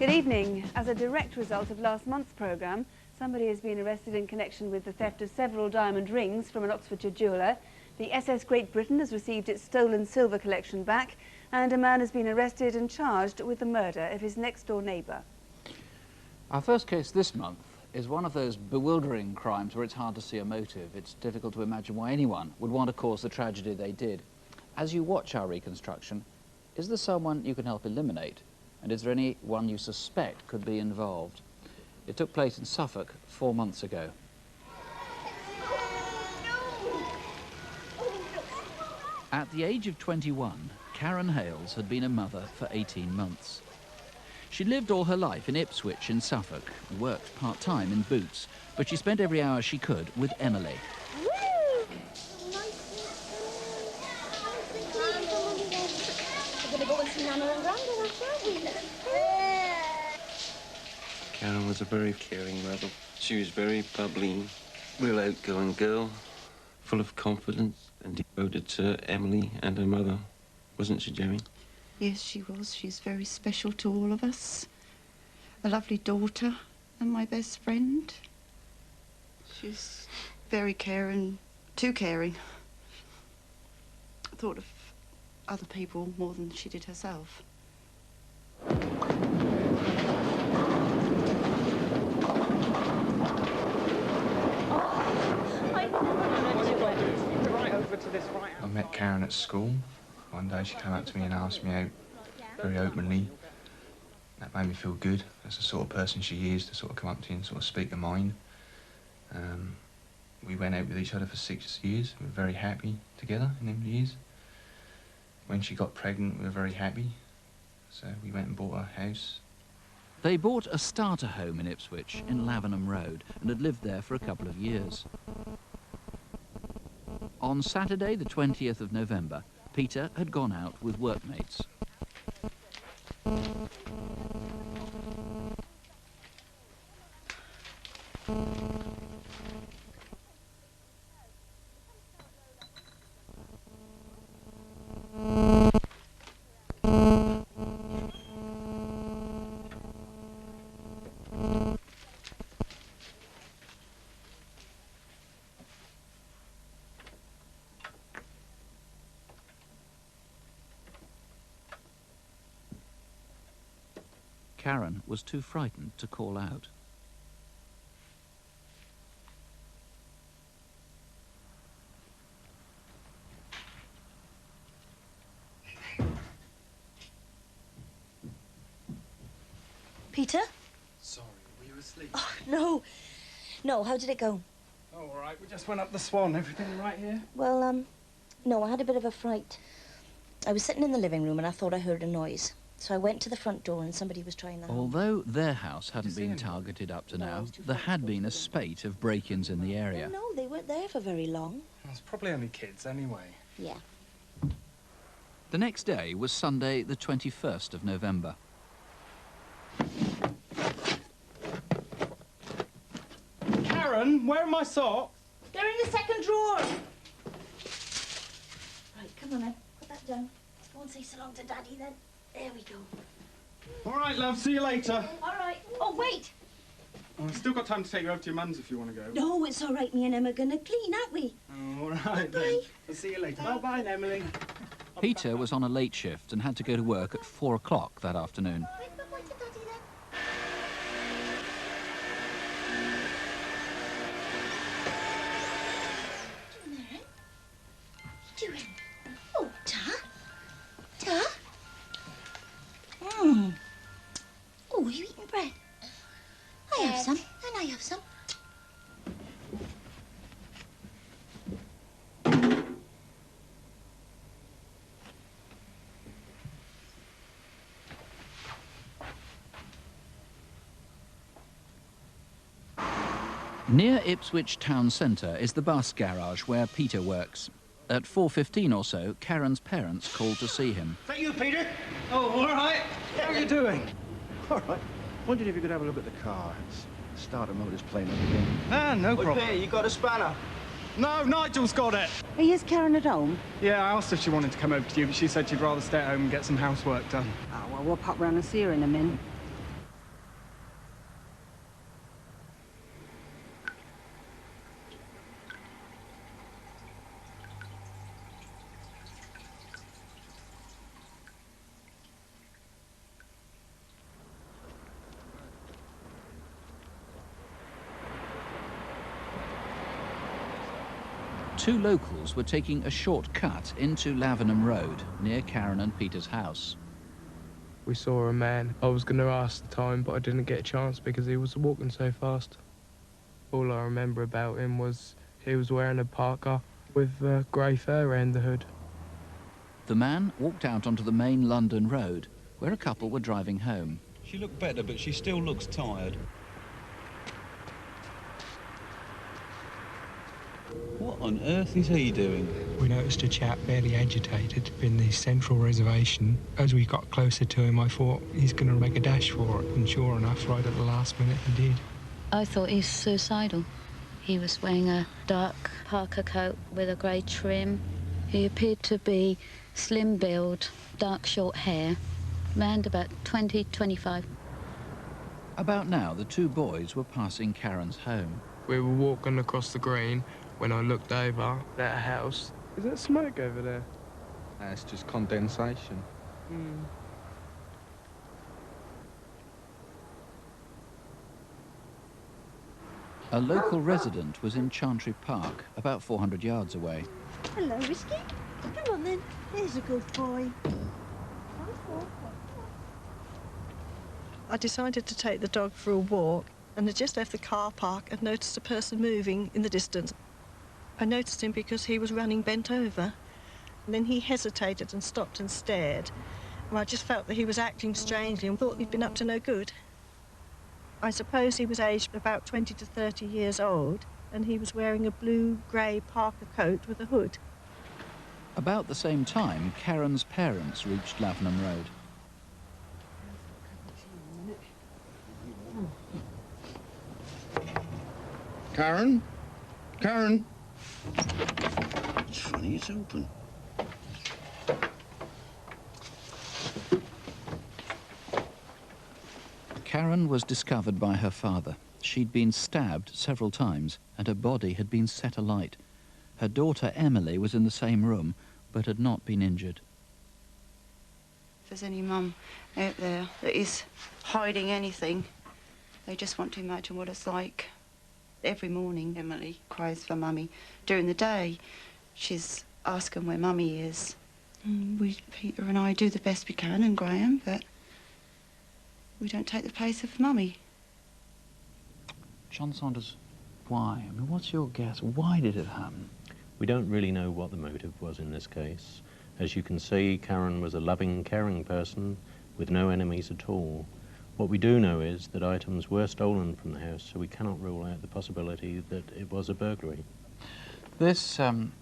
Good evening. As a direct result of last month's programme, somebody has been arrested in connection with the theft of several diamond rings from an Oxfordshire jeweller. The SS Great Britain has received its stolen silver collection back, and a man has been arrested and charged with the murder of his next-door neighbour. Our first case this month is one of those bewildering crimes where it's hard to see a motive. It's difficult to imagine why anyone would want to cause the tragedy they did. As you watch our reconstruction, is there someone you can help eliminate? And is there anyone you suspect could be involved? It took place in Suffolk 4 months ago. At the age of 21, Karen Hales had been a mother for 18 months. She lived all her life in Ipswich in Suffolk, worked part-time in Boots, but she spent every hour she could with Emily. Karen was a very caring mother. She was very bubbly, real outgoing girl, full of confidence and devoted to Emily and her mother. Wasn't she, Jerry? Yes, she was. She's very special to all of us. A lovely daughter and my best friend. She's very caring, too caring. Thought of other people more than she did herself. I met Karen at school. One day she came up to me and asked me out very openly. That made me feel good. That's the sort of person she is, to sort of come up to you and sort of speak her mind. We went out with each other for 6 years. We were very happy together in them years. When she got pregnant, we were very happy. So we went and bought a house. They bought a starter home in Ipswich in Lavenham Road and had lived there for a couple of years. On Saturday, the 20th of November, Peter had gone out with workmates. Karen was too frightened to call out. Peter? Sorry, were you asleep? Oh, no. No, how did it go? Oh, all right, we just went up the Swan. Everything right here? Well, no, I had a bit of a fright. I was sitting in the living room and I thought I heard a noise. So I went to the front door and somebody was trying the home. Although their house hadn't been targeted up to now, there had been a spate of break-ins in the area. Oh, no, they weren't there for very long. It's probably only kids anyway. Yeah. The next day was Sunday, the 21st of November. Karen, where are my socks? They're in the second drawer. Right, come on then. Put that down. Let's go and say so long to Daddy then. There we go. All right, love, see you later. All right. Oh, wait. Oh, I've still got time to take you over to your mum's if you want to go. No, it's all right. Me and Emma are going to clean, aren't we? Oh, all right, then. Bye. I'll see you later. Bye-bye, Emily. Peter was on a late shift and had to go to work at 4 o'clock that afternoon. Bye-bye to Daddy then. What are you doing there, eh? What are you doing? Oh, Ta? Ta? Oh, are you eating bread? I have some, and I have some. Near Ipswich town centre is the bus garage where Peter works. At 4:15 or so, Karen's parents called to see him. Is that you, Peter? Oh, all right. How are you doing? All right. Wondered if you could have a look at the car. Starter motor's playing up again. Ah, no problem. Peter, you got a spanner? No, Nigel's got it. Is Karen at home? Yeah, I asked if she wanted to come over to you, but she said she'd rather stay at home and get some housework done. Oh, well, we'll pop round and see her in a minute. Two locals were taking a shortcut into Lavenham Road, near Karen and Peter's house. We saw a man. I was going to ask the time, but I didn't get a chance because he was walking so fast. All I remember about him was he was wearing a parka with grey fur around the hood. The man walked out onto the main London road, where a couple were driving home. She looked better, but she still looks tired. What on earth is he doing? We noticed a chap barely agitated in the central reservation. As we got closer to him, I thought he's going to make a dash for it, and sure enough, right at the last minute, he did. I thought he was suicidal. He was wearing a dark parka coat with a grey trim. He appeared to be slim build, dark short hair, round about 20, 25. About now, the two boys were passing Karen's home. We were walking across the green when I looked over at a house. Is that smoke over there? It's just condensation. A local resident was in Chantry Park, about 400 yards away. Hello, Risky. Come on then. There's a good boy. I decided to take the dog for a walk, and had just left the car park and noticed a person moving in the distance. I noticed him because he was running bent over. And then he hesitated and stopped and stared. And I just felt that he was acting strangely and thought he'd been up to no good. I suppose he was aged about 20 to 30 years old, and he was wearing a blue-grey parka coat with a hood. About the same time, Karen's parents reached Lavenham Road. Karen? Karen? It's funny, it's open. Karen was discovered by her father. She'd been stabbed several times and her body had been set alight. Her daughter Emily was in the same room but had not been injured. If there's any mum out there that is hiding anything, they just want to imagine what it's like. Every morning, Emily cries for Mummy. During the day, she's asking where Mummy is. Peter and I do the best we can, and Graham, but we don't take the place of Mummy. John Saunders, why? I mean, what's your guess? Why did it happen? We don't really know what the motive was in this case. As you can see, Karen was a loving, caring person with no enemies at all. What we do know is that items were stolen from the house, so we cannot rule out the possibility that it was a burglary. This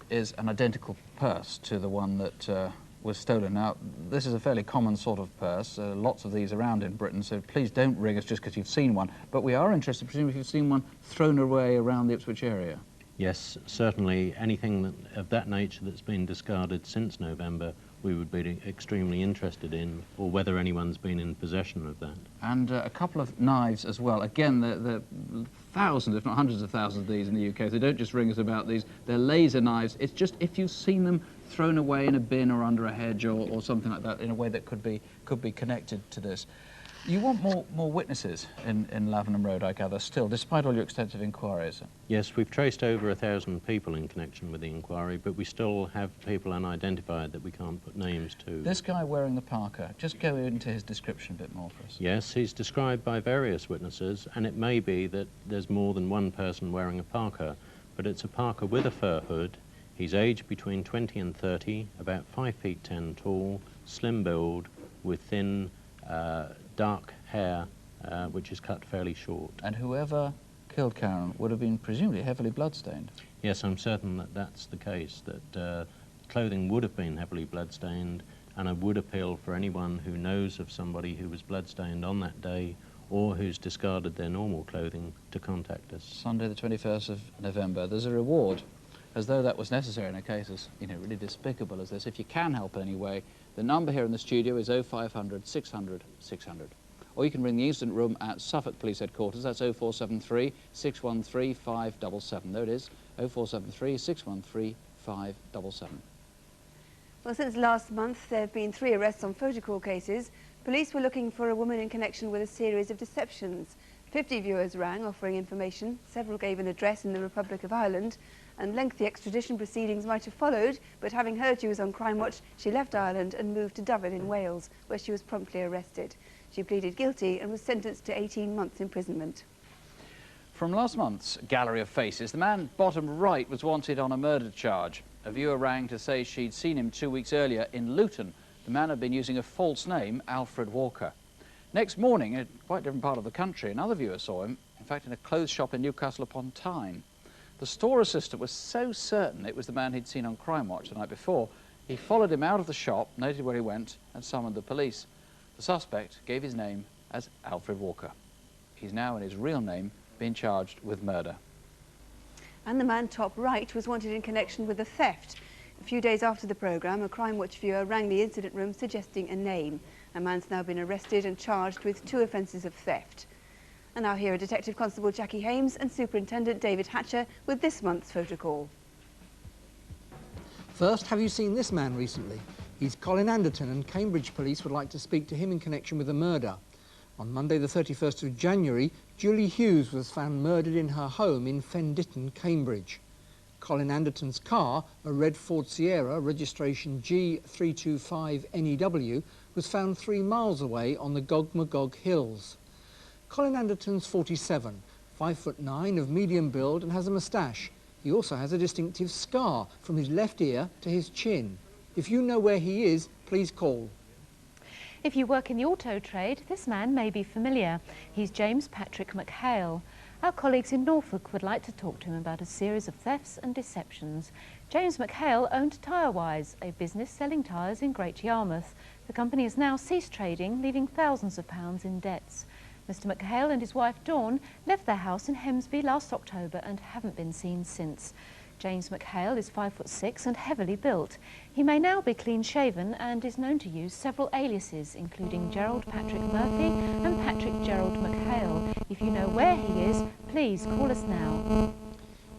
is an identical purse to the one that was stolen. Now, this is a fairly common sort of purse. Lots of these around in Britain, so please don't ring us just because you've seen one. But we are interested, presumably, if you've seen one thrown away around the Ipswich area. Yes, certainly anything of that nature that's been discarded since November, we would be extremely interested in, or whether anyone's been in possession of that. And a couple of knives as well. Again, there are thousands, if not hundreds of thousands of these in the UK. So don't just ring us about these. They're laser knives. It's just if you've seen them thrown away in a bin or under a hedge or something like that in a way that could be connected to this. You want more witnesses in Lavenham Road, I gather, still, despite all your extensive inquiries? Yes, we've traced over 1,000 people in connection with the inquiry, but we still have people unidentified that we can't put names to. This guy wearing the parka, just go into his description a bit more for us. Yes, he's described by various witnesses, and it may be that there's more than one person wearing a parka, but it's a parka with a fur hood. He's aged between 20 and 30, about 5 feet 10 tall, slim build, with thin, dark hair, which is cut fairly short. And whoever killed Karen would have been presumably heavily bloodstained? Yes, I'm certain that that's the case, that clothing would have been heavily bloodstained, and I would appeal for anyone who knows of somebody who was bloodstained on that day or who's discarded their normal clothing to contact us. Sunday the 21st of November. There's a reward, as though that was necessary in a case as really despicable as this. If you can help in any way, the number here in the studio is 0500 600 600. Or you can ring the incident room at Suffolk Police Headquarters. That's 0473 613 577. There it is, 0473 613 577. Well, since last month, there have been 3 arrests on photocall cases. Police were looking for a woman in connection with a series of deceptions. 50 viewers rang offering information, several gave an address in the Republic of Ireland, and lengthy extradition proceedings might have followed, but having heard she was on Crimewatch, she left Ireland and moved to Dyfed in Wales, where she was promptly arrested. She pleaded guilty and was sentenced to 18 months imprisonment. From last month's Gallery of Faces, the man bottom right was wanted on a murder charge. A viewer rang to say she'd seen him 2 weeks earlier in Luton. The man had been using a false name, Alfred Walker. Next morning, in a quite different part of the country, another viewer saw him, in fact in a clothes shop in Newcastle upon Tyne. The store assistant was so certain it was the man he'd seen on Crimewatch the night before, he followed him out of the shop, noted where he went, and summoned the police. The suspect gave his name as Alfred Walker. He's now, in his real name, being charged with murder. And the man top right was wanted in connection with a theft. A few days after the programme, a Crimewatch viewer rang the incident room suggesting a name. A man's now been arrested and charged with 2 offences of theft. And now here are Detective Constable Jackie Hames and Superintendent David Hatcher with this month's photo call. First, have you seen this man recently? He's Colin Anderton, and Cambridge police would like to speak to him in connection with a murder. On Monday the 31st of January, Julie Hughes was found murdered in her home in Fenditton, Cambridge. Colin Anderton's car, a red Ford Sierra, registration G325NEW, was found 3 miles away on the Gog Hills. Colin Anderton's 47, 5'9", of medium build and has a moustache. He also has a distinctive scar from his left ear to his chin. If you know where he is, please call. If you work in the auto trade, this man may be familiar. He's James Patrick McHale. Our colleagues in Norfolk would like to talk to him about a series of thefts and deceptions. James McHale owned Tirewise, a business selling tyres in Great Yarmouth. The company has now ceased trading, leaving thousands of pounds in debts. Mr McHale and his wife Dawn left their house in Hemsby last October and haven't been seen since. James McHale is 5'6" and heavily built. He may now be clean-shaven and is known to use several aliases, including Gerald Patrick Murphy and Patrick Gerald McHale. If you know where he is, please call us now.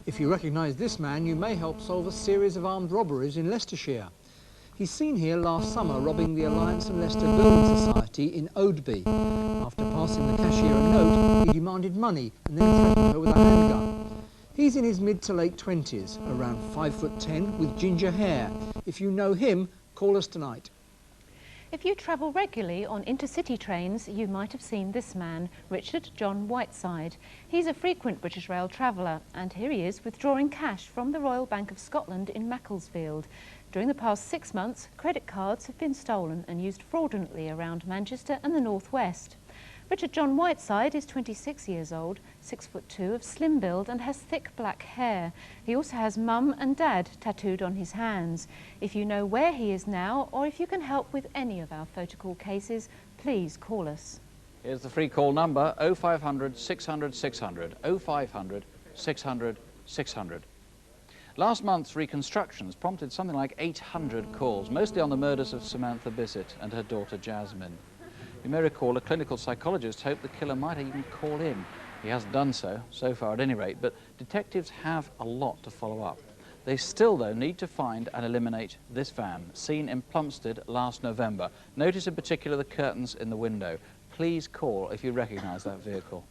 If you recognise this man, you may help solve a series of armed robberies in Leicestershire. He's seen here last summer robbing the Alliance and Leicester Building Society in Odeby. After passing the cashier a note, he demanded money and then threatened her with a handgun. He's in his mid to late 20s, around 5'10", with ginger hair. If you know him, call us tonight. If you travel regularly on intercity trains, you might have seen this man, Richard John Whiteside. He's a frequent British Rail traveller, and here he is withdrawing cash from the Royal Bank of Scotland in Macclesfield. During the past 6 months, credit cards have been stolen and used fraudulently around Manchester and the North West. Richard John Whiteside is 26 years old, 6'2", of slim build and has thick black hair. He also has Mum and Dad tattooed on his hands. If you know where he is now, or if you can help with any of our photo call cases, please call us. Here's the free call number, 0500 600 600, 0500 600 600. Last month's reconstructions prompted something like 800 calls, mostly on the murders of Samantha Bissett and her daughter Jasmine. You may recall a clinical psychologist hoped the killer might even call in. He hasn't done so far at any rate, but detectives have a lot to follow up. They still, though, need to find and eliminate this van, seen in Plumstead last November. Notice in particular the curtains in the window. Please call if you recognise that vehicle.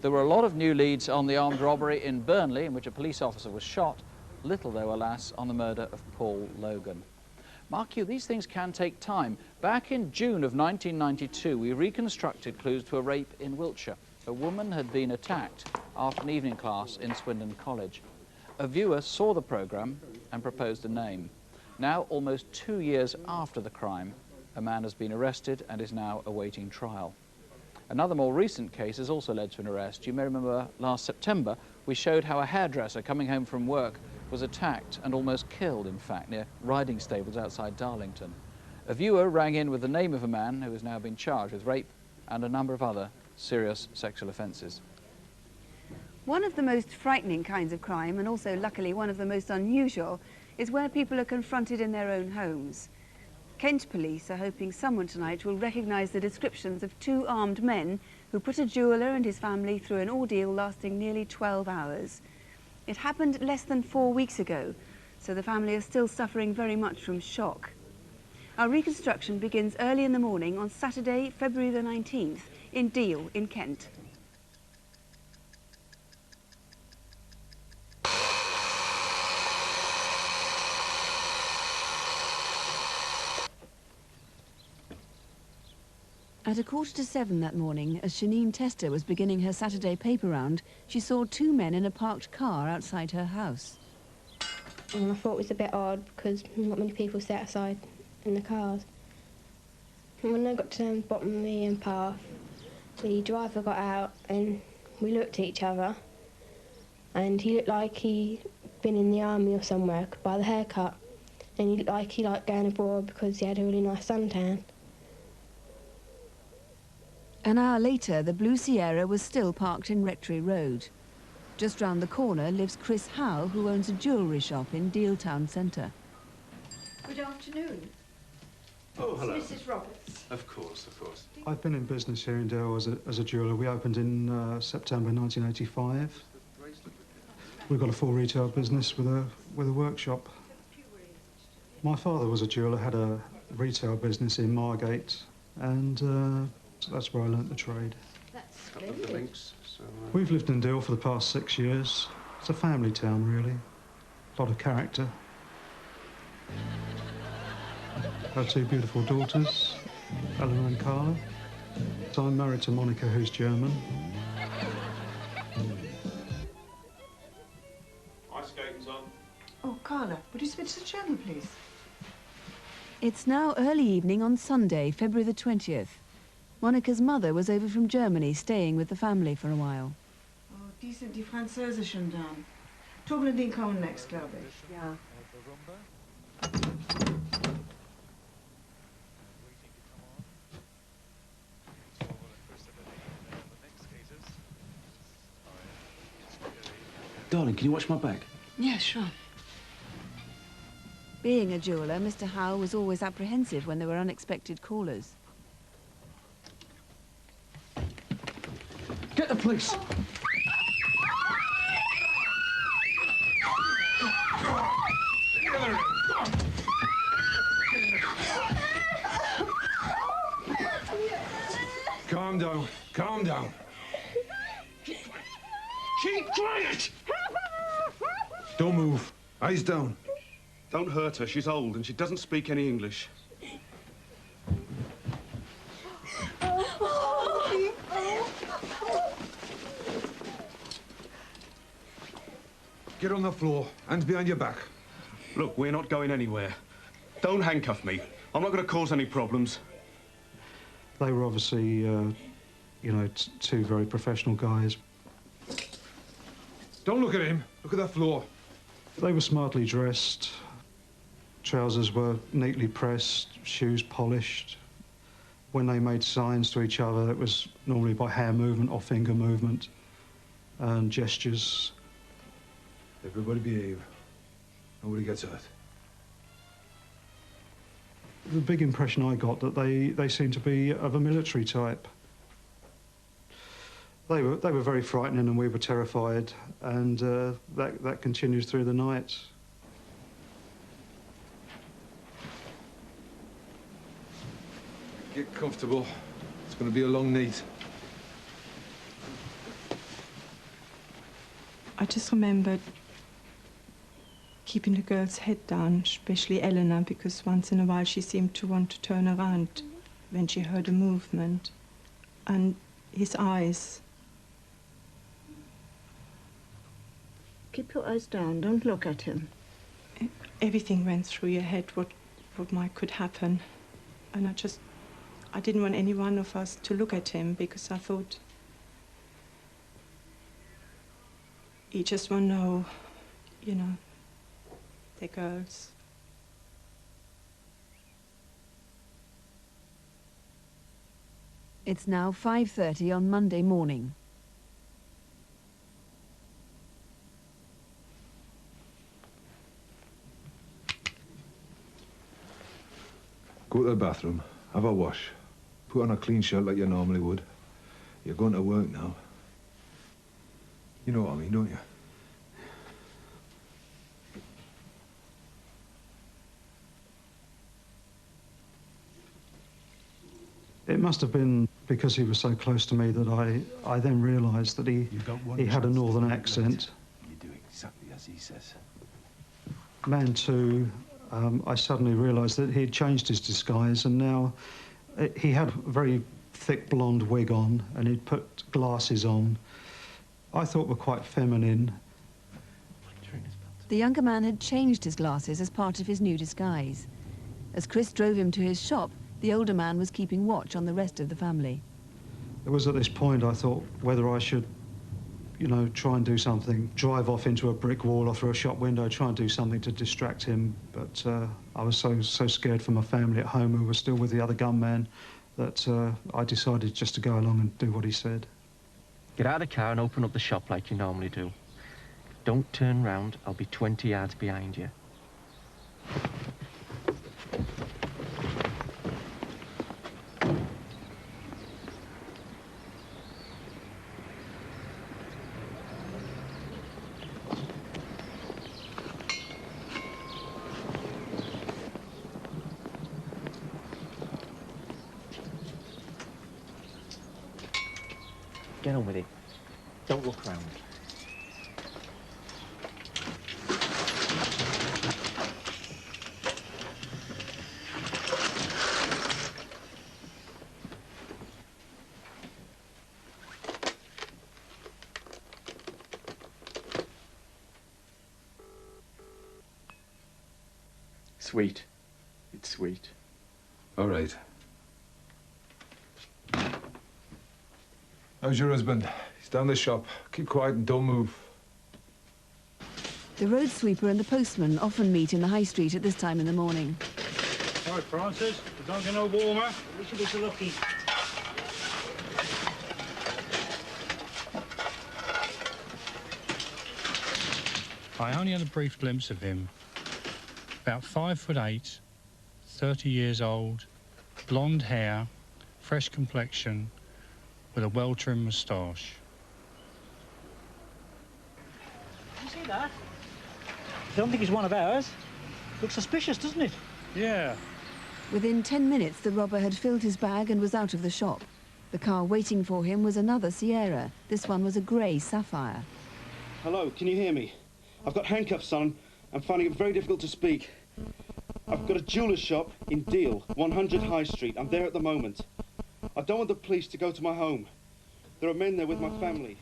There were a lot of new leads on the armed robbery in Burnley, in which a police officer was shot. Little, though, alas, on the murder of Paul Logan. Mark you, these things can take time. Back in June of 1992, we reconstructed clues to a rape in Wiltshire. A woman had been attacked after an evening class in Swindon College. A viewer saw the programme and proposed a name. Now, almost 2 years after the crime, a man has been arrested and is now awaiting trial. Another more recent case has also led to an arrest. You may remember last September, we showed how a hairdresser coming home from work was attacked and almost killed, in fact, near riding stables outside Darlington. A viewer rang in with the name of a man who has now been charged with rape and a number of other serious sexual offences. One of the most frightening kinds of crime, and also luckily one of the most unusual, is where people are confronted in their own homes. Kent police are hoping someone tonight will recognise the descriptions of 2 armed men who put a jeweller and his family through an ordeal lasting nearly 12 hours. It happened less than 4 weeks ago, so the family are still suffering very much from shock. Our reconstruction begins early in the morning on Saturday, February the 19th, in Deal in Kent. At 7:15 that morning, as Shanine Tester was beginning her Saturday paper round, she saw two men in a parked car outside her house. And I thought it was a bit odd because not many people sit outside in the cars. And when I got to the bottom of the path, the driver got out and we looked at each other, and he looked like he'd been in the army or somewhere by the haircut, and he looked like he liked going abroad because he had a really nice suntan. An hour later, the Blue Sierra was still parked in Rectory Road. Just round the corner lives Chris Howe, who owns a jewellery shop in Deal Town Centre. Good afternoon. Oh, hello. It's Mrs. Roberts. Of course, of course. I've been in business here in Deal as a jeweller. We opened in September 1985. We've got a full retail business with a workshop. My father was a jeweller, had a retail business in Margate, and that's where I learnt the trade. That's Couple of the links. So, We've lived in Deal for the past 6 years. It's a family town, really. A lot of character. Our two beautiful daughters, Eleanor and Carla. So I'm married to Monica, who's German. ice skating's on. Oh, Carla, would you switch to German, please? It's now early evening on Sunday, February the 20th. Monica's mother was over from Germany, staying with the family for a while. Oh, die sind die Französischen dann. Toben und Dean kommen next, glaube ich. Ja. Darling, can you watch my back? Yeah, sure. Being a jeweller, Mr. Howe was always apprehensive when there were unexpected callers. Get the police! Calm down, calm down. Keep quiet! Don't move. Eyes down. Don't hurt her. She's old and she doesn't speak any English. Get on the floor. Hands behind your back. Look, we're not going anywhere. Don't handcuff me. I'm not going to cause any problems. They were obviously, you know, two very professional guys. Don't look at him. Look at that floor. They were smartly dressed. Trousers were neatly pressed, shoes polished. When they made signs to each other, it was normally by hand movement or finger movement and gestures. Everybody behave. Nobody gets hurt. The big impression I got that they seemed to be of a military type. They were very frightening and we were terrified, and that continued through the night. Get comfortable. It's going to be a long night. I just remembered keeping the girl's head down, especially Eleanor, because once in a while she seemed to want to turn around when she heard a movement. And his eyes. Keep your eyes down. Don't look at him. Everything went through your head, what could happen. And I didn't want any one of us to look at him because I thought he just won't know, you know, they're girls. It's now 5:30 on Monday morning. Go to the bathroom, have a wash, put on a clean shirt like you normally would. You're going to work now. You know what I mean, don't you? It must have been because he was so close to me that I then realised that he had a northern accent. You do exactly as he says. Man two, I suddenly realised that he had changed his disguise, and now he had very thick blonde wig on, and he'd put glasses on. I thought were quite feminine. The younger man had changed his glasses as part of his new disguise. As Chris drove him to his shop, the older man was keeping watch on the rest of the family. It was at this point I thought whether I should, you know, try and do something, drive off into a brick wall or through a shop window, try and do something to distract him. But I was so scared for my family at home who were still with the other gunman that I decided just to go along and do what he said. Get out of the car and open up the shop like you normally do. Don't turn round, I'll be 20 yards behind you. Get on with it. Don't look round. Sweet. It's sweet. All right. How's your husband? He's down the shop. Keep quiet and don't move. The road sweeper and the postman often meet in the high street at this time in the morning. Hi, Francis. The dog get no warmer. We should be so lucky. I only had a brief glimpse of him. About 5'8", 30 years old, blonde hair, fresh complexion, with a well-trimmed moustache. You see that? I don't think he's one of ours. Looks suspicious, doesn't it? Yeah. Within 10 minutes, the robber had filled his bag and was out of the shop. The car waiting for him was another Sierra. This one was a grey Sapphire. Hello, can you hear me? I've got handcuffs on. I'm finding it very difficult to speak. I've got a jeweller's shop in Deal, 100 High Street. I'm there at the moment. I don't want the police to go to my home. There are men there with my family.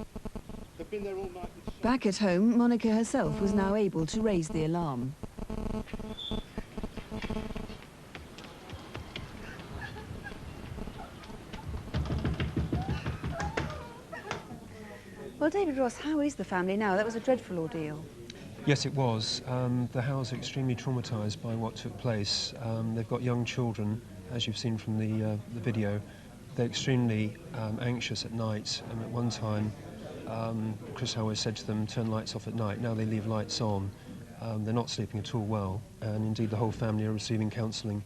They've been there all night. Back at home, Monica herself was now able to raise the alarm. Well, David Ross, how is the family now? That was a dreadful ordeal. Yes, it was. The Howes are extremely traumatised by what took place. They've got young children, as you've seen from the video. They're extremely anxious at night. At one time, Chris Howe said to them, turn lights off at night. Now they leave lights on. They're not sleeping at all well. And indeed, the whole family are receiving counselling.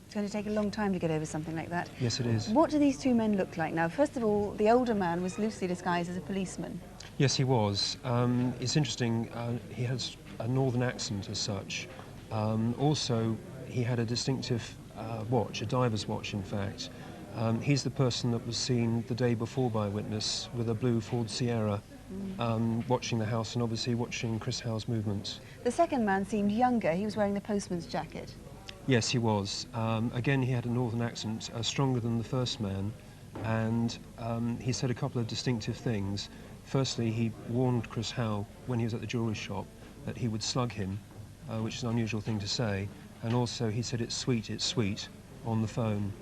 It's going to take a long time to get over something like that. Yes, it is. What do these two men look like now? First of all, the older man was loosely disguised as a policeman. Yes, he was. It's interesting, he has a northern accent as such. Also, he had a distinctive watch, a diver's watch, in fact. He's the person that was seen the day before by a witness with a blue Ford Sierra, watching the house and obviously watching Chris Howe's movements. The second man seemed younger. He was wearing the postman's jacket. Yes, he was. Again, he had a northern accent, stronger than the first man, and he said a couple of distinctive things. Firstly, he warned Chris Howe when he was at the jewellery shop that he would slug him, which is an unusual thing to say, and also he said it's sweet, on the phone.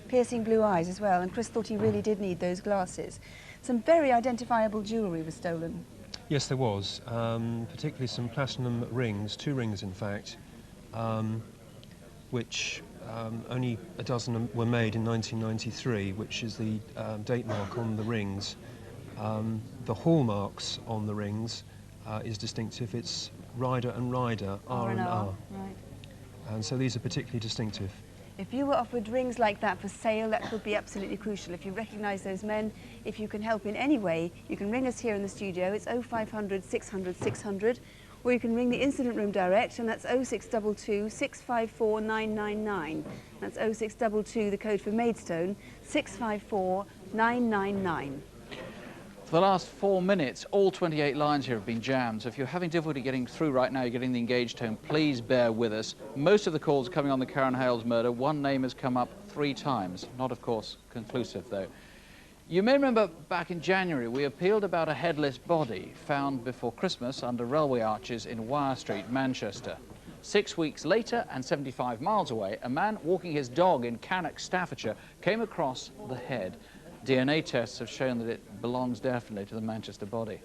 Piercing blue eyes as well, and Chris thought he really did need those glasses. Some very identifiable jewellery was stolen. Yes, there was, particularly some platinum rings, 2 rings in fact, which only a dozen were made in 1993, which is the date mark on the rings. The hallmarks on the rings is distinctive. It's Rider and Rider, R and R. Right. And so these are particularly distinctive. If you were offered rings like that for sale, that would be absolutely crucial. If you recognise those men, if you can help in any way, you can ring us here in the studio. It's 0500 600 600, or you can ring the incident room direct, and that's 0622 654 999. That's 0622, the code for Maidstone, 654 999. For the last 4 minutes, all 28 lines here have been jammed. So if you're having difficulty getting through right now, you're getting the engaged tone, please bear with us. Most of the calls are coming on the Karen Hales murder. One name has come up 3 times. Not, of course, conclusive, though. You may remember back in January we appealed about a headless body found before Christmas under railway arches in Wyre Street, Manchester. 6 weeks later and 75 miles away, a man walking his dog in Cannock, Staffordshire, came across the head. DNA tests have shown that it belongs definitely to the Manchester body.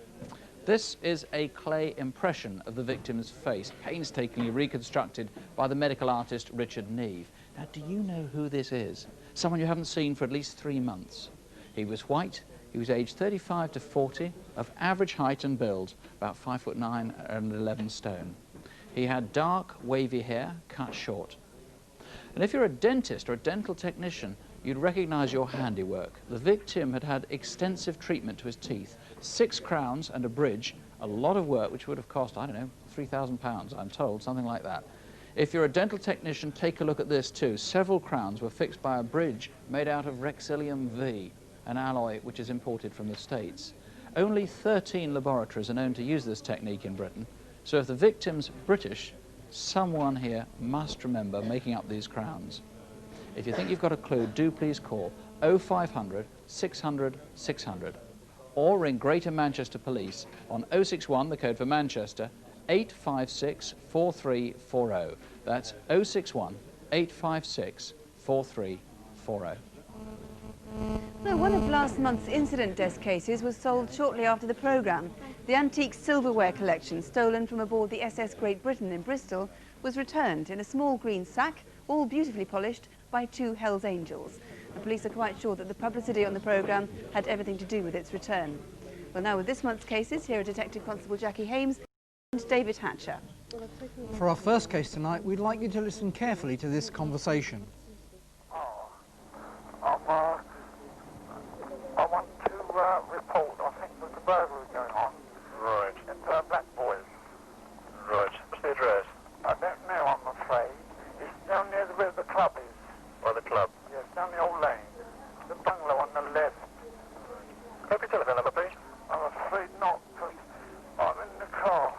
This is a clay impression of the victim's face, painstakingly reconstructed by the medical artist Richard Neve. Now, do you know who this is? Someone you haven't seen for at least 3 months. He was white, he was aged 35 to 40, of average height and build, about 5'9" and 11 stone. He had dark, wavy hair, cut short. And if you're a dentist or a dental technician, you'd recognize your handiwork. The victim had had extensive treatment to his teeth, 6 crowns and a bridge, a lot of work which would have cost, I don't know, £3,000, I'm told, something like that. If you're a dental technician, take a look at this too. Several crowns were fixed by a bridge made out of Rexillium V, an alloy which is imported from the States. Only 13 laboratories are known to use this technique in Britain, so if the victim's British, someone here must remember making up these crowns. If you think you've got a clue, do please call 0500 600 600 or ring Greater Manchester Police on 061, the code for Manchester, 856 4340. That's 061 856 4340. Well, one of last month's incident desk cases was sold shortly after the programme. The antique silverware collection, stolen from aboard the SS Great Britain in Bristol, was returned in a small green sack, all beautifully polished, by 2 Hells Angels. The police are quite sure that the publicity on the programme had everything to do with its return. Well, now with this month's cases, here are Detective Constable Jackie Hames and David Hatcher. For our first case tonight, we'd like you to listen carefully to this conversation. I want to report, I think there's a burglary going on. Right. At Black Boys. Right. What's the address? I don't know, I'm afraid. It's down near where the club is. By the club? Yes, down the old lane. The bungalow on the left. Can I have your telephone number, please? I'm afraid not, because I'm in the car.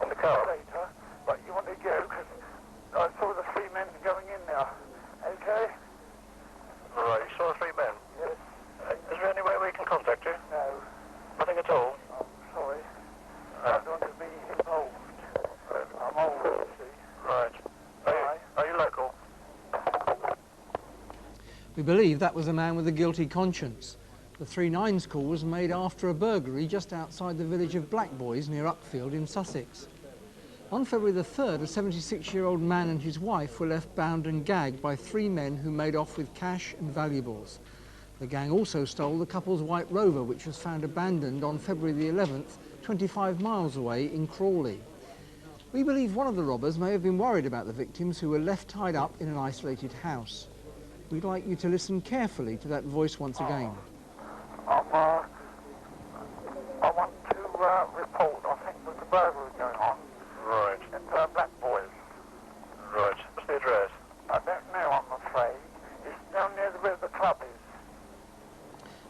In the car? Later, but you want to go, because I saw the 3 men going in there. Okay? Right, you saw 3 men? Yes. Is there any way we can contact you? No. Nothing at all? I'm sorry. I don't want to be involved. I'm old, you see. Right. Are you local? We believe that was a man with a guilty conscience. The 3-9's call was made after a burglary just outside the village of Blackboys near Uckfield in Sussex. On February the 3rd, a 76-year-old man and his wife were left bound and gagged by 3 men who made off with cash and valuables. The gang also stole the couple's white Rover, which was found abandoned on February the 11th, 25 miles away in Crawley. We believe one of the robbers may have been worried about the victims who were left tied up in an isolated house. We'd like you to listen carefully to that voice once again. I want to report, I think there's a burglary going on. Right. At Black Boys. Right. What's the address? I don't know, I'm afraid. It's down near where the club is.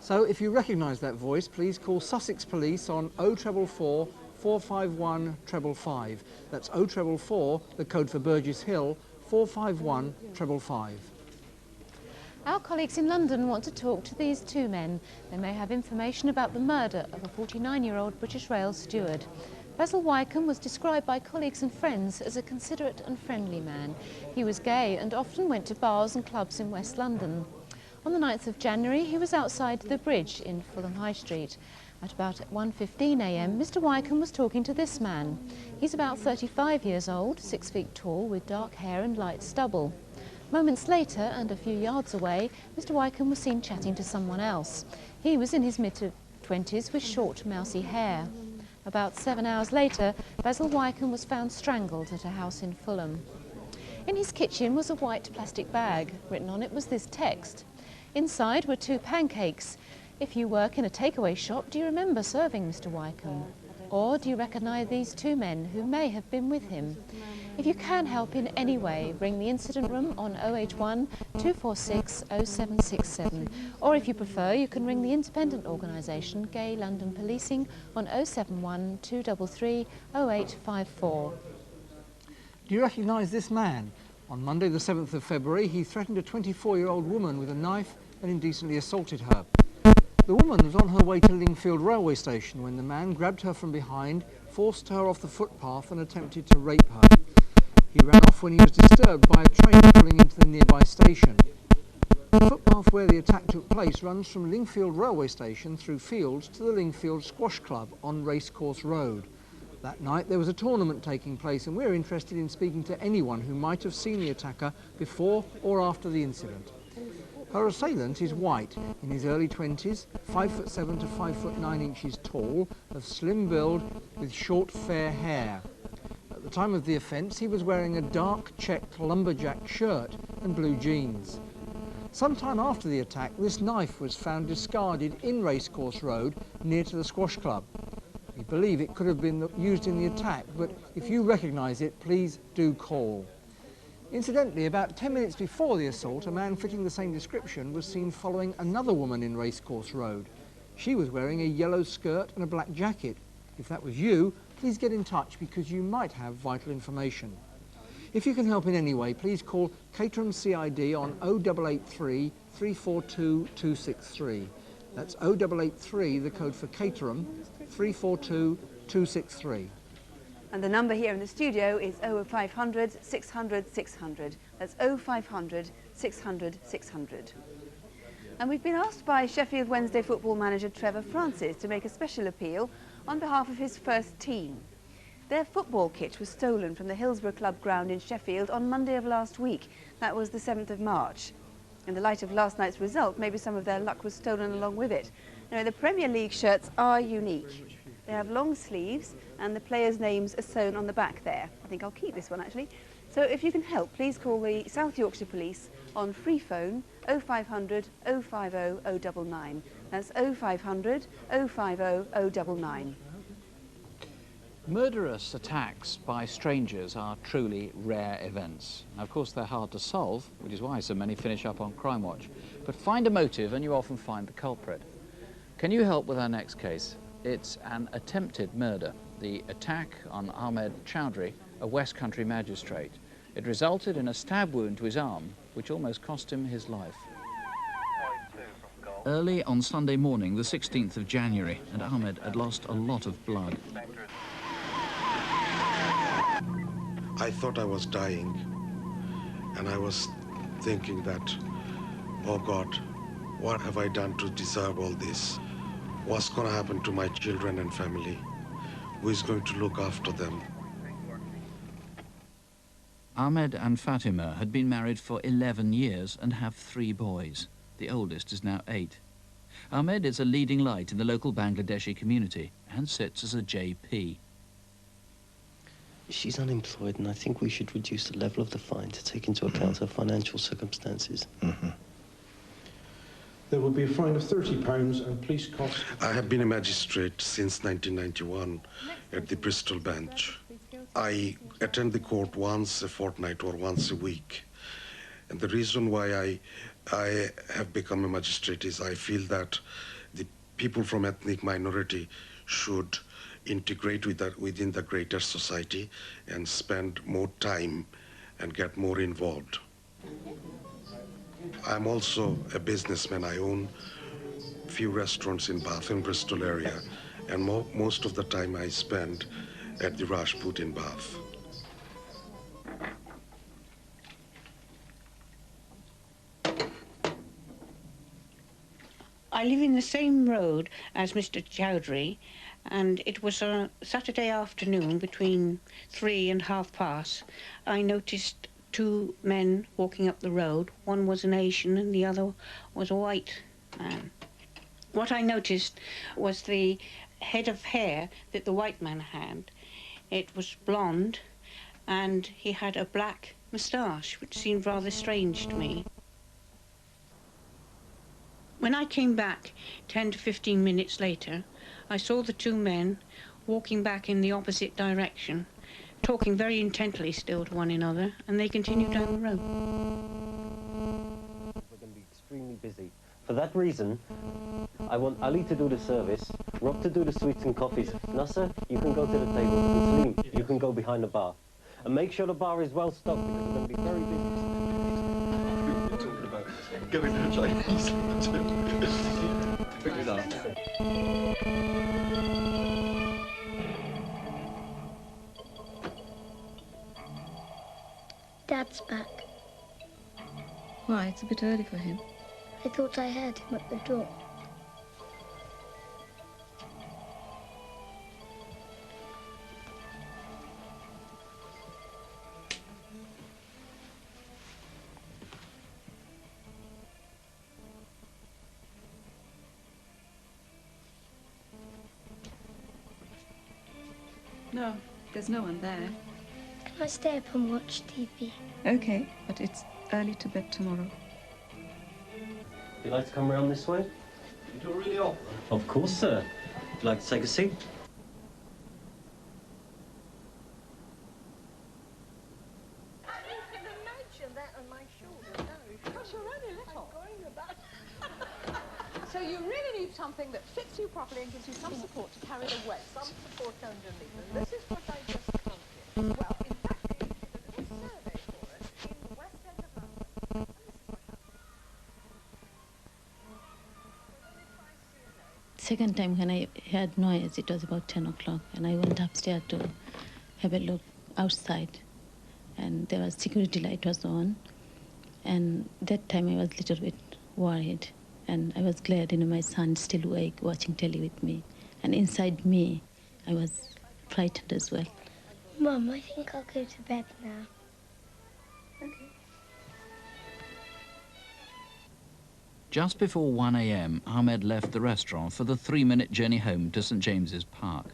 So if you recognise that voice, please call Sussex Police on 0444 451 555. That's 0444, the code for Burgess Hill, 451 555. Our colleagues in London want to talk to these 2 men. They may have information about the murder of a 49-year-old British Rail steward. Basil Wycombe was described by colleagues and friends as a considerate and friendly man. He was gay and often went to bars and clubs in West London. On the 9th of January, he was outside the bridge in Fulham High Street. At about 1:15 a.m, Mr. Wycombe was talking to this man. He's about 35 years old, 6 feet tall, with dark hair and light stubble. Moments later, and a few yards away, Mr. Wycombe was seen chatting to someone else. He was in his mid-20s with short, mousy hair. About 7 hours later, Basil Wycombe was found strangled at a house in Fulham. In his kitchen was a white plastic bag. Written on it was this text. Inside were 2 pancakes. If you work in a takeaway shop, do you remember serving Mr. Wycombe? Or do you recognise these 2 men who may have been with him? If you can help in any way, ring the incident room on 081 246 0767. Or if you prefer, you can ring the independent organisation Gay London Policing on 071 233 0854. Do you recognise this man? On Monday the 7th of February, he threatened a 24-year-old woman with a knife and indecently assaulted her. The woman was on her way to Lingfield railway station when the man grabbed her from behind, forced her off the footpath and attempted to rape her. He ran off when he was disturbed by a train pulling into the nearby station. The footpath where the attack took place runs from Lingfield railway station through fields to the Lingfield Squash Club on Racecourse Road. That night there was a tournament taking place, and we're interested in speaking to anyone who might have seen the attacker before or after the incident. Her assailant is white, in his early 20s, 5'7" to 5'9" tall, of slim build with short fair hair. At the time of the offence he was wearing a dark checked lumberjack shirt and blue jeans. Sometime after the attack this knife was found discarded in Racecourse Road near to the Squash Club. We believe it could have been used in the attack, but if you recognise it, please do call. Incidentally, about 10 minutes before the assault, a man fitting the same description was seen following another woman in Racecourse Road. She was wearing a yellow skirt and a black jacket. If that was you, please get in touch because you might have vital information. If you can help in any way, please call Caterham CID on 0883 342 263. That's 0883, the code for Caterham, 342 263. And the number here in the studio is 0500 600 600. That's 0500 600 600. And we've been asked by Sheffield Wednesday football manager Trevor Francis to make a special appeal on behalf of his first team. Their football kit was stolen from the Hillsborough Club ground in Sheffield on Monday of last week. That was the 7th of March. In the light of last night's result, maybe some of their luck was stolen along with it. Now, the Premier League shirts are unique. They have long sleeves and the players' names are sewn on the back there. I think I'll keep this one actually. So if you can help, please call the South Yorkshire Police on free phone 0500 050 099. That's 0500 050 099. Murderous attacks by strangers are truly rare events. Now, of course, they're hard to solve, which is why so many finish up on Crimewatch. But find a motive and you often find the culprit. Can you help with our next case? It's an attempted murder. The attack on Ahmed Chowdhury, a West Country magistrate. It resulted in a stab wound to his arm, which almost cost him his life. Early on Sunday morning, the 16th of January, and Ahmed had lost a lot of blood. I thought I was dying, and I was thinking that, oh God, what have I done to deserve all this? What's going to happen to my children and family? Who is going to look after them? Ahmed and Fatima had been married for 11 years and have 3 boys. The oldest is now 8. Ahmed is a leading light in the local Bangladeshi community and sits as a JP. She's unemployed, and I think we should reduce the level of the fine to take into account her financial circumstances. There will be a fine of £30 and police costs. I have been a magistrate since 1991 at the Bristol bench. I attend the court once a fortnight or once a week. And the reason why I have become a magistrate is I feel that the people from ethnic minority should integrate within the greater society and spend more time and get more involved. I'm also a businessman. I own a few restaurants in Bath and Bristol area, and most of the time I spend at the Rajput in Bath. I live in the same road as Mr. Chowdhury, and it was on a Saturday afternoon between 3 and past. I noticed 2 men walking up the road. One was an Asian and the other was a white man. What I noticed was the head of hair that the white man had. It was blonde and he had a black moustache, which seemed rather strange to me. When I came back 10 to 15 minutes later, I saw the 2 men walking back in the opposite direction, talking very intently still to one another, and they continued down the road. We're going to be extremely busy. For that reason, I want Ali to do the service, Rob to do the sweets and coffees. Nasser, you can go to the table, and Salim, you can go behind the bar. And make sure the bar is well stocked because we're going to be very busy. You're talking about going to the Chinese. Pick it up. Dad's back. Why? It's a bit early for him. I thought I heard him at the door. No, there's no one there. Can I stay up and watch TV? Okay, but it's early to bed tomorrow. Would you like to come round this way? You do really offer? Of course, sir. Would you like to take a seat? So you really need something that fits you properly and gives you some support to carry the weight. Some support underneath. And this is what I just counted. Well, in fact, they did a little survey for us in the West End of London. And this is what happened. Second time when I heard noise, it was about 10 o'clock, and I went upstairs to have a look outside, and there was security light was on, and that time I was a little bit worried. And I was glad, my son still awake, watching telly with me. And inside me, I was frightened as well. Mum, I think I'll go to bed now. Okay. Just before 1 a.m, Ahmed left the restaurant for the 3-minute journey home to St James's Park.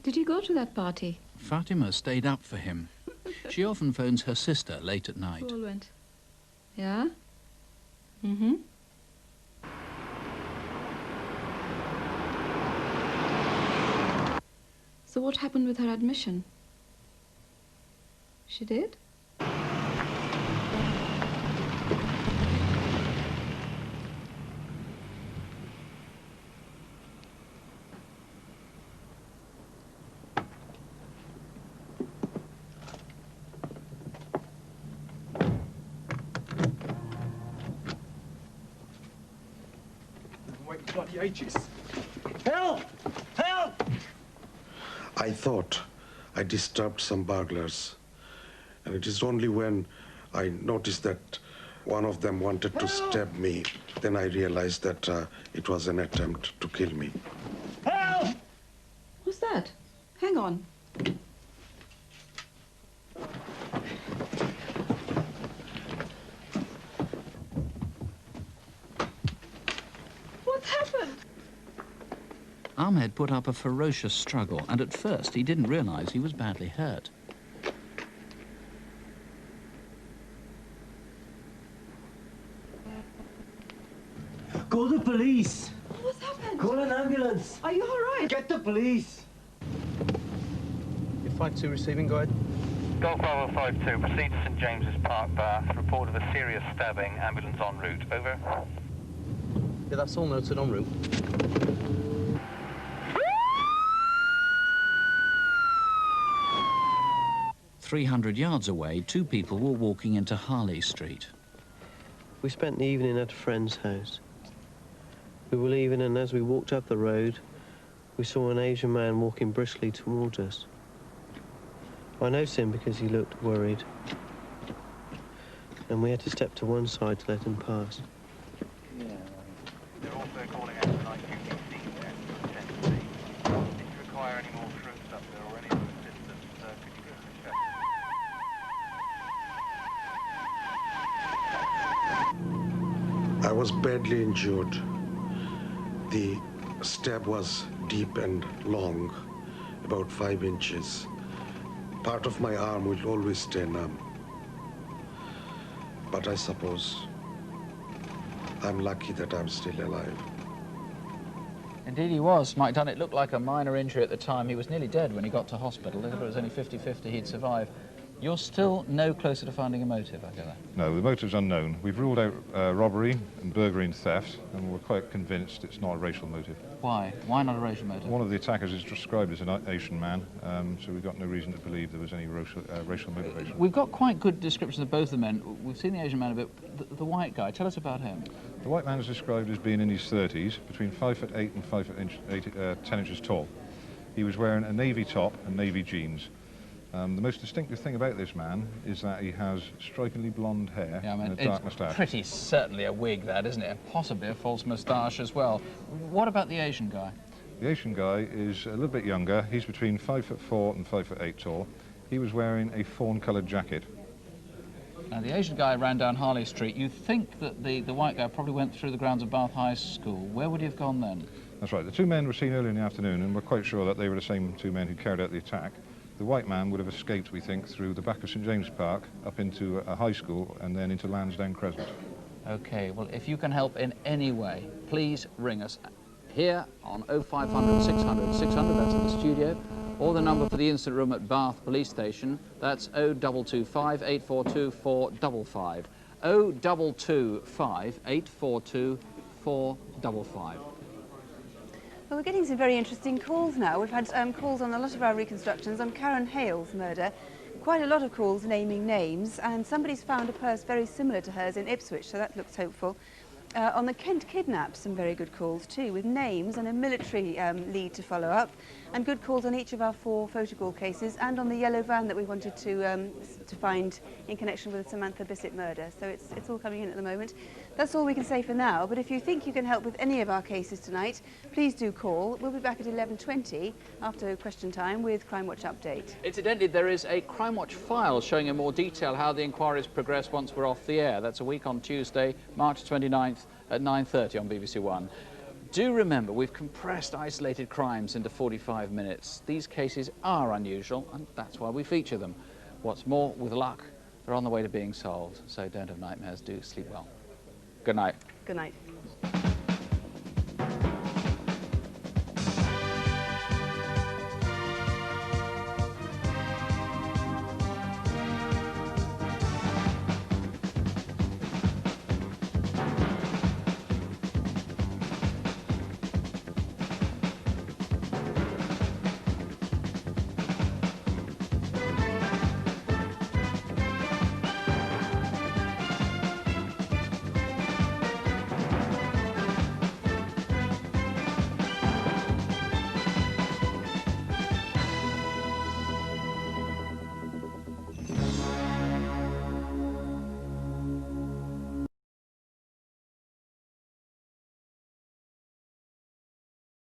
Did you go to that party? Fatima stayed up for him. She often phones her sister late at night. All went. Yeah? Mm-hmm. So what happened with her admission? She did? Bloody ages. Help! Help! I thought I disturbed some burglars. And it is only when I noticed that one of them wanted to stab me, then I realized that it was an attempt to kill me. Help! What's that? Hang on. What's happened? Ahmed put up a ferocious struggle, and at first he didn't realize he was badly hurt. Call the police! What's happened? Call an ambulance! Are you all right? Get the police! Your 5-2 receiving guide. Golf Bravo 5-2, proceed to St James's Park, Bath. Report of a serious stabbing. Ambulance en route. Over. Yeah, that's all noted en route. "300 yards away, 2 people were walking into Harley Street. We spent the evening at a friend's house. We were leaving, and as we walked up the road, we saw an Asian man walking briskly towards us. I noticed him because he looked worried, and we had to step to one side to let him pass. They're also calling out tonight UPC there to attend to me. If you require any more troops up there or any other assistance, could you give us a shout? I was badly injured. The stab was deep and long, about 5 inches. Part of my arm will always stay numb. But I suppose I'm lucky that I'm still alive. Indeed he was. Mike Dunnett looked like a minor injury at the time. He was nearly dead when he got to hospital. They thought it was only 50-50 he'd survive. You're still no closer to finding a motive, I gather? No, the motive's unknown. We've ruled out robbery and burglary and theft, and we're quite convinced it's not a racial motive. Why? Why not a racial motive? One of the attackers is described as an Asian man, so we've got no reason to believe there was any racial motivation. We've got quite good descriptions of both the men. We've seen the Asian man a bit. The white guy, tell us about him. The white man is described as being in his 30s, between 5'8" and 10 inches tall. He was wearing a navy top and navy jeans. The most distinctive thing about this man is that he has strikingly blonde hair and a dark moustache. Pretty certainly a wig, that, isn't it? And possibly a false moustache as well. What about the Asian guy? The Asian guy is a little bit younger. He's between 5'4" and 5'8" tall. He was wearing a fawn-coloured jacket. Now, the Asian guy ran down Harley Street. You think that the white guy probably went through the grounds of Bath High School. Where would he have gone then? That's right. The two men were seen early in the afternoon, and we're quite sure that they were the same two men who carried out the attack. The white man would have escaped, we think, through the back of St James Park, up into a high school, and then into Lansdowne Crescent. OK, well, if you can help in any way, please ring us here on 0500 600 600, that's in the studio, or the number for the incident room at Bath Police Station, that's 0225 842 455. 0225 842 455. Well, we're getting some very interesting calls now. We've had calls on a lot of our reconstructions on Karen Hale's murder. Quite a lot of calls naming names, and somebody's found a purse very similar to hers in Ipswich, so that looks hopeful. On the Kent kidnaps, some very good calls too, with names and a military lead to follow up, and good calls on each of our 4 photocall cases, and on the yellow van that we wanted to find in connection with the Samantha Bissett murder. So it's all coming in at the moment. That's all we can say for now, but if you think you can help with any of our cases tonight, please do call. We'll be back at 11:20 after question time with Crimewatch Update. Incidentally, there is a Crimewatch file showing in more detail how the inquiries progress once we're off the air. That's a week on Tuesday, March 29th at 9:30 on BBC One. Do remember, we've compressed isolated crimes into 45 minutes. These cases are unusual, and that's why we feature them. What's more, with luck, they're on the way to being solved. So don't have nightmares, do sleep well. Good night. Good night.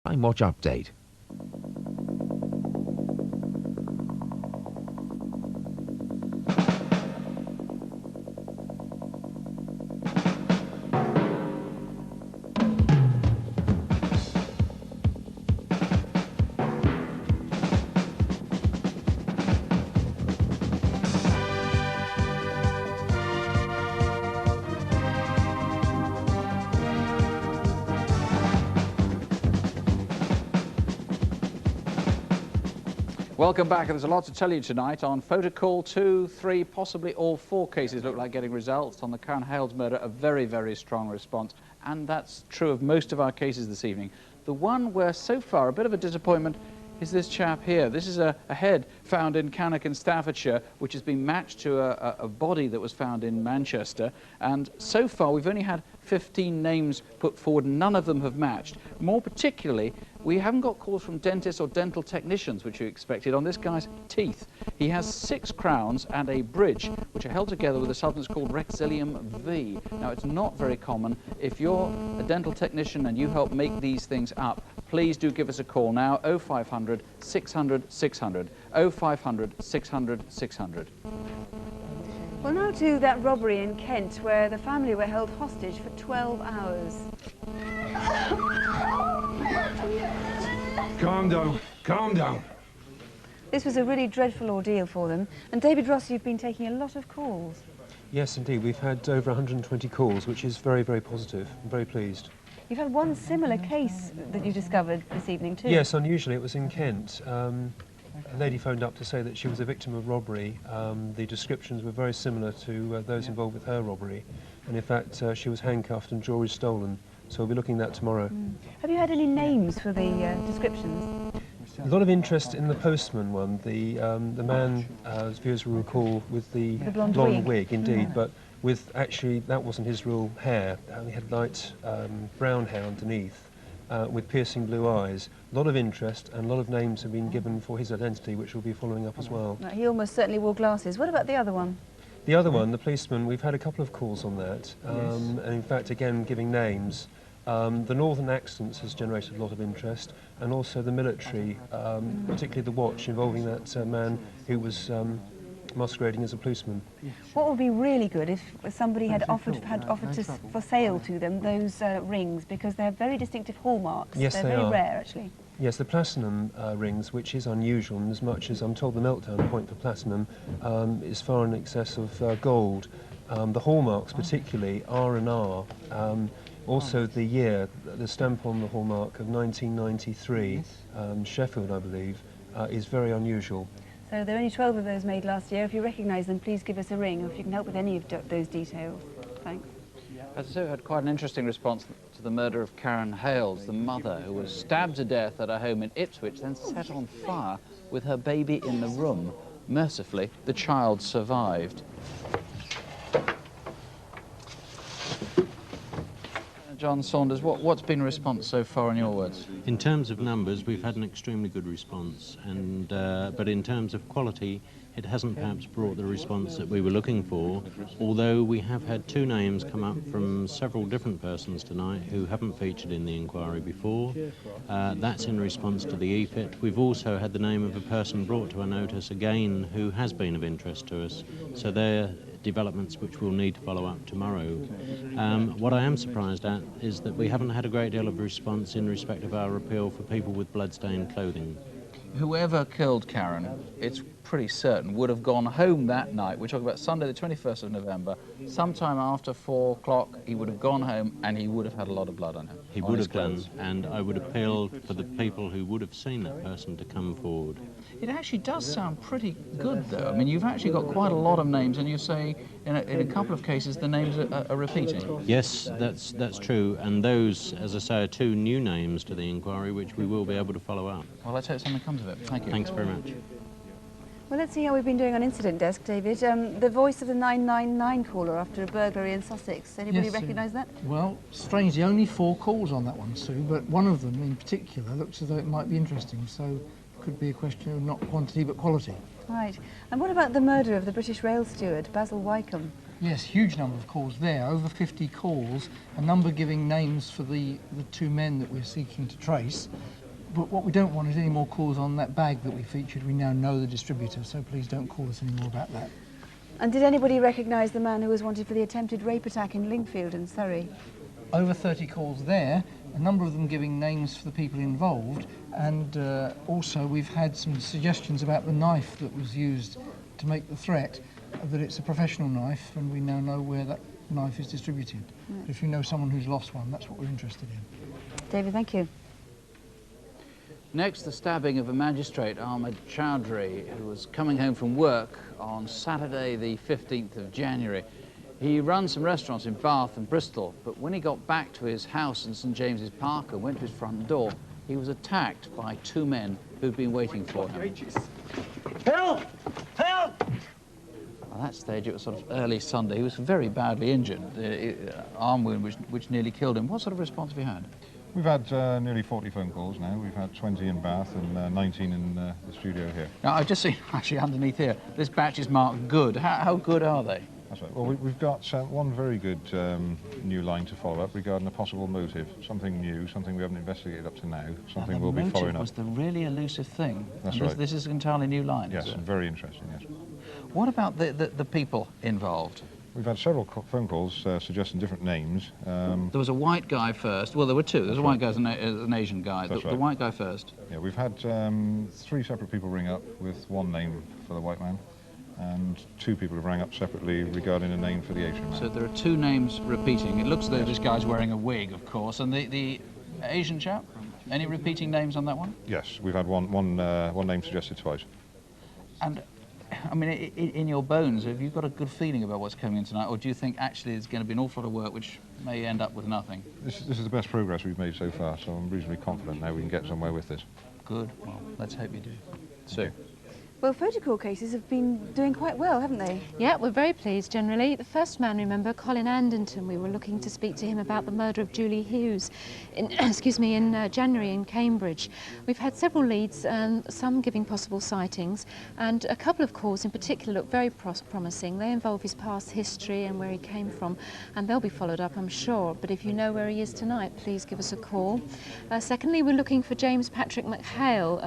Crimewatch Update. Welcome back, and there's a lot to tell you tonight on Photocall 2, 3, possibly all 4 cases look like getting results. On the Karen Hale's murder, a very, very strong response, and that's true of most of our cases this evening. The one where so far a bit of a disappointment is this chap here. This is a head found in Cannock in Staffordshire, which has been matched to a body that was found in Manchester, and so far we've only had 15 names put forward, and none of them have matched. More particularly, we haven't got calls from dentists or dental technicians, which you expected, on this guy's teeth. He has 6 crowns and a bridge, which are held together with a substance called Rexilium V. Now, it's not very common. If you're a dental technician and you help make these things up, please do give us a call now, 0500 600 600, 0500 600 600. Well, now to that robbery in Kent, where the family were held hostage for 12 hours. Calm down, calm down. This was a really dreadful ordeal for them. And David Ross, you've been taking a lot of calls. Yes, indeed. We've had over 120 calls, which is very, very positive. I'm very pleased. You've had one similar case that you discovered this evening too. Yes, unusually it was in Kent. a lady phoned up to say that she was a victim of robbery. The descriptions were very similar to those involved with her robbery, and in fact she was handcuffed and jewellery stolen. So we'll be looking at that tomorrow. Have you had any names for the descriptions? A lot of interest in the postman one, the man, as viewers will recall, with the blonde wig, indeed, but with actually that wasn't his real hair. He had light brown hair underneath, with piercing blue eyes. A lot of interest and a lot of names have been given for his identity, which we'll be following up as well. Right, he almost certainly wore glasses. What about the other one? The other one, the policeman, we've had a couple of calls on that, and in fact, again, giving names. The northern accents has generated a lot of interest, and also the military, particularly the watch involving that man who was masquerading as a policeman. What would be really good if somebody had offered for sale to them those rings, because they have very distinctive hallmarks. Yes, They're they very are. rare, actually. Yes, the platinum rings, which is unusual, and as much as I'm told the meltdown point for platinum is far in excess of gold. The hallmarks, particularly R&R. Also the year, the stamp on the hallmark of 1993, Sheffield I believe, is very unusual. So there are only 12 of those made last year. If you recognise them, please give us a ring, or if you can help with any of those details. Thanks. As I say, we had quite an interesting response to the murder of Karen Hales, the mother who was stabbed to death at her home in Ipswich, then set on fire with her baby in the room. Mercifully, the child survived. John Saunders, what's been a response so far in your words? In terms of numbers, we've had an extremely good response, and but in terms of quality, it hasn't perhaps brought the response that we were looking for, although we have had 2 names come up from several different persons tonight who haven't featured in the inquiry before. That's in response to the EFIT. We've also had the name of a person brought to our notice again who has been of interest to us, so they're developments which we'll need to follow up tomorrow. What I am surprised at is that we haven't had a great deal of response in respect of our appeal for people with bloodstained clothing. Whoever killed Karen, it's pretty certain, would have gone home that night. We're talking about Sunday the 21st of November. Sometime after 4 o'clock, he would have gone home and he would have had a lot of blood on him. He would have done, and I would appeal for the people who would have seen that person to come forward. It actually does sound pretty good, though. I mean, you've actually got quite a lot of names, and you say in a couple of cases the names are repeating. Yes, that's true, and those, as I say, are 2 new names to the inquiry which we will be able to follow up. Well, let's hope something comes of it. Thank you. Thanks very much. Well, let's see how we've been doing on incident desk, David. The voice of the 999 caller after a burglary in Sussex. Anybody recognise that? Well, strangely, only 4 calls on that one, Sue, but one of them in particular looks as though it might be interesting, so it could be a question of not quantity but quality. Right. And what about the murder of the British rail steward, Basil Wycombe? Yes, huge number of calls there, over 50 calls, a number giving names for the 2 men that we're seeking to trace. But what we don't want is any more calls on that bag that we featured. We now know the distributor, so please don't call us any more about that. And did anybody recognise the man who was wanted for the attempted rape attack in Lingfield in Surrey? Over 30 calls there, a number of them giving names for the people involved, and also we've had some suggestions about the knife that was used to make the threat, that it's a professional knife, and we now know where that knife is distributed. But if you know someone who's lost one, that's what we're interested in. David, thank you. Next, the stabbing of a magistrate, Ahmed Chowdhury, who was coming home from work on Saturday the 15th of January. He runs some restaurants in Bath and Bristol, but when he got back to his house in St James's Park and went to his front door, he was attacked by 2 men who'd been waiting for him. Help! Help! At that stage, it was sort of early Sunday. He was very badly injured, arm wound which nearly killed him. What sort of response have you had? We've had nearly 40 phone calls now. We've had 20 in Bath and 19 in the studio here. Now, I've just seen, actually, underneath here, this batch is marked good. How good are they? That's right. Well, we've got one very good new line to follow up regarding a possible motive. Something new, something we haven't investigated up to now, something we'll be following up. The motive was the really elusive thing. That's right. right. This is an entirely new line, yes, is it? Very interesting, yes. What about the people involved? We've had several phone calls suggesting different names. There was a white guy first. Well, there were 2. There was a white guy and an Asian guy. That's right. The white guy first. Yeah, we've had 3 separate people ring up with 1 name for the white man, and 2 people have rang up separately regarding a name for the Asian man. So there are 2 names repeating. It looks as though this guy's wearing a wig, of course, and the Asian chap? Any repeating names on that one? Yes, we've had one name suggested twice. And, I mean, in your bones, have you got a good feeling about what's coming in tonight, or do you think actually there's going to be an awful lot of work which may end up with nothing? This is the best progress we've made so far, so I'm reasonably confident now we can get somewhere with this. Good. Well, let's hope you do. Sue? Well, photocall cases have been doing quite well, haven't they? Yeah, we're very pleased generally. The first man, remember, Colin Anderton, we were looking to speak to him about the murder of Julie Hughes in, in January in Cambridge. We've had several leads, some giving possible sightings, and a couple of calls in particular look very promising. They involve his past history and where he came from, and they'll be followed up, I'm sure. But if you know where he is tonight, please give us a call. Secondly, we're looking for James Patrick McHale,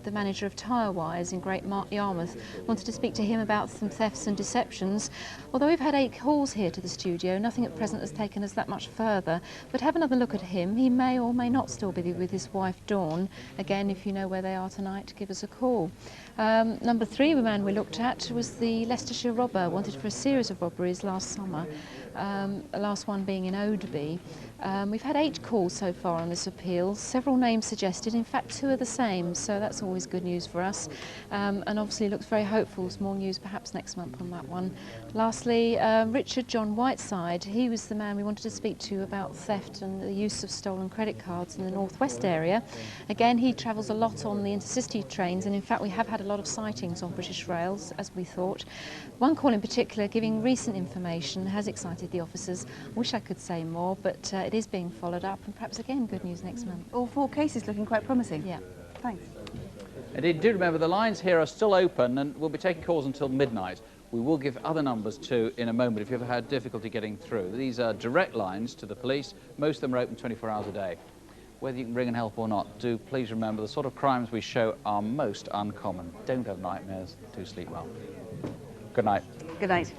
the manager of Tirewires in Great Yarmouth. Wanted to speak to him about some thefts and deceptions. Although we've had 8 calls here to the studio, nothing at present has taken us that much further. But have another look at him. He may or may not still be with his wife Dawn. Again, if you know where they are tonight, give us a call. Number 3, the man we looked at was the Leicestershire robber, wanted for a series of robberies last summer. The last one being in Oadby. We've had 8 calls so far on this appeal, several names suggested, in fact 2 are the same, so that's always good news for us, and obviously looks very hopeful. More news perhaps next month on that one. Lastly, Richard John Whiteside, he was the man we wanted to speak to about theft and the use of stolen credit cards in the northwest area. Again, he travels a lot on the intercity trains, and in fact we have had a lot of sightings on British rails, as we thought. One call in particular giving recent information has excited the officers. Wish I could say more, but it is being followed up, and perhaps again good news next month. All 4 cases looking quite promising. Yeah. Thanks. Indeed, do remember the lines here are still open, and we'll be taking calls until midnight. We will give other numbers too in a moment if you've ever had difficulty getting through. These are direct lines to the police. Most of them are open 24 hours a day. Whether you can ring and help or not, do please remember the sort of crimes we show are most uncommon. Don't have nightmares. Do sleep well. Good night. Good night.